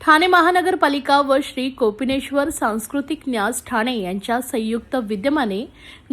ठाणे महानगरपालिका व श्री कोपिनेश्वर सांस्कृतिक न्यास ठाणे यांच्या संयुक्त विद्यमाने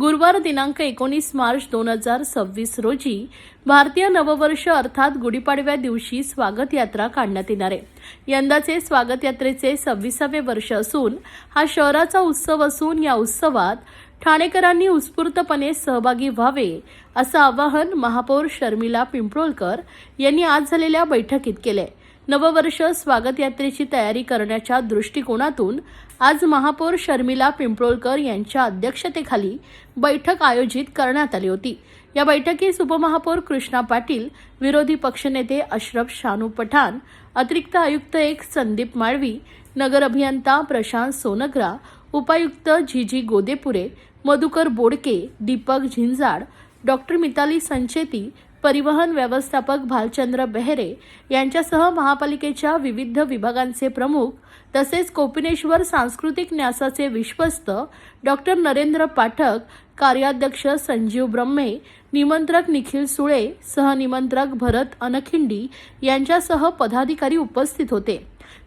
गुरुवार दिनांक 19 मार्च 2026 रोजी भारतीय नववर्ष अर्थात गुढीपाडव्या दिवशी स्वागत यात्रा काढण्यात येणार आहे। यंदाचे स्वागत यात्रेचे 26वे वर्ष असून हा शहराचा उत्सव असून या उत्सवात ठाणेकरांनी उत्स्फूर्तपणे सहभागी व्हावे असं आवाहन महापौर शर्मिला पिंपळकर यांनी आज झालेल्या बैठकीत केले। नववर्ष स्वागत यात्रेची तयारी करण्याच्या दृष्टिकोनातून आज महापौर शर्मिला पिंपळकर यांच्या अध्यक्षतेखाली बैठक आयोजित करण्यात आली होती। या बैठकीस उपमहापौर कृष्णा पाटील, विरोधी पक्षनेते अशरफ शानू पठाण, अतिरिक्त आयुक्त 1 संदीप माळवी, नगर अभियंता प्रशांत सोनग्रा, उपायुक्त जीजी गोदेपुरे, मधुकर बोडके, दीपक झिंजाड, डॉक्टर मिताली संचेती, परिवहन व्यवस्थापक भालचंद्र बेहरे यांच्यासह महापालिकेच्या विविध विभागांचे प्रमुख तसेच कोपिनेश्वर सांस्कृतिक न्यासाचे विश्वस्त डॉक्टर नरेंद्र पाठक, कार्याध्यक्ष संजीव ब्रह्मे, निमंत्रक निखिल सुळे, सहनिमंत्रक भरत अनखिंडी यांच्यासह पदाधिकारी उपस्थित होते।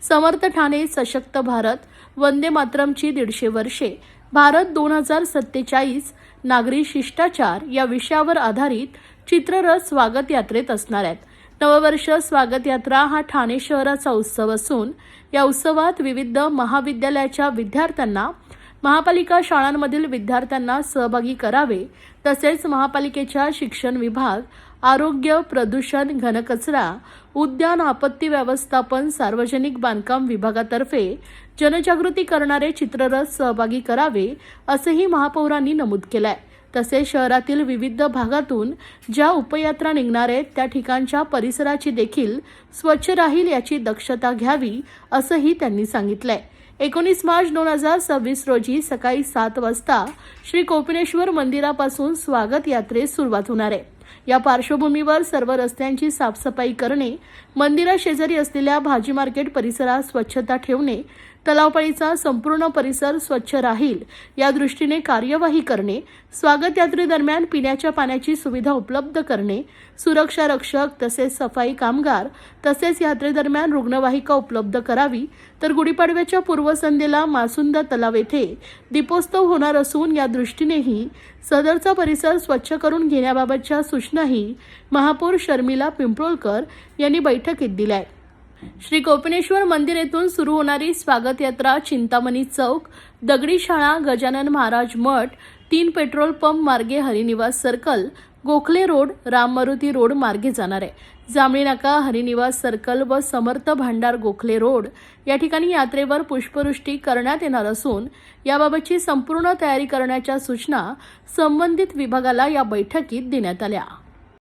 समर्थ ठाणे, सशक्त भारत, वंदे मातरमची 150 वर्षे, भारत 2047, नागरी शिष्टाचार या विषयावर आधारित चित्ररथ स्वागत यात्रेत असणार आहेत। नववर्ष स्वागत यात्रा हा ठाणे शहराचा उत्सव असून या उत्सवात विविध महाविद्यालयाच्या विद्यार्थ्यांना, महापालिका शाळांमधील विद्यार्थ्यांना सहभागी करावे तसेच महापालिकेच्या शिक्षण विभाग, आरोग्य, प्रदूषण, घनकचरा, उद्यान, आपत्ती व्यवस्थापन, सार्वजनिक बांधकाम विभागातर्फे जनजागृती करणारे चित्ररथ सहभागी करावे असेही महापौरांनी नमूद केले आहे। तसेच शहरातील विविध भागातून ज्या उपयात्रा निघणार आहेत त्या ठिकाणच्या परिसराची देखील स्वच्छ राहील याची दक्षता घ्यावी असंही त्यांनी सांगितलंय। 19 मार्च 2026 रोजी सकाळी 7 वाजता श्री कोपिनेश्वर मंदिरापासून स्वागत यात्रेस सुरुवात होणार आहे। या पार्श्वभूमीवर सर्व रस्त्यांची साफसफाई करणे, मंदिराशेजारी असलेल्या भाजी मार्केट परिसरात स्वच्छता ठेवणे, तलावपाळीचा संपूर्ण परिसर स्वच्छ राहील या दृष्टीने कार्यवाही करणे, स्वागत यात्रेदरम्यान पिण्याच्या पाण्याची सुविधा उपलब्ध करणे, सुरक्षा रक्षक तसेच सफाई कामगार तसेच यात्रेदरम्यान रुग्णवाहिका उपलब्ध करावी, तर गुढीपाडव्याच्या पूर्वसंध्येला मासुंदा तलाव येथे दीपोत्सव होणार असून या दृष्टीनेही सदरचा परिसर स्वच्छ करून घेण्याबाबतच्या सूचनाही महापौर शर्मिला पिंपळकर यांनी बैठकीत दिल्या आहेत। श्री कोपिनेश्वर मंदिर येथून सुरू होणारी स्वागत यात्रा चिंतामणी चौक, दगडी शाळा, गजानन महाराज मठ, 3 पेट्रोल पंप मार्गे Harinivas circle, Gokhale road, Ram Maruti road मार्गे जाणार आहे। जांभळी नाका, हरिनिवास सर्कल व समर्थ भांडार गोखले रोड या ठिकाणी यात्रेवर पुष्पवृष्टी करण्यात येणार असून याबाबतची संपूर्ण तयारी करण्याच्या सूचना संबंधित विभागाला या बैठकीत देण्यात आल्या।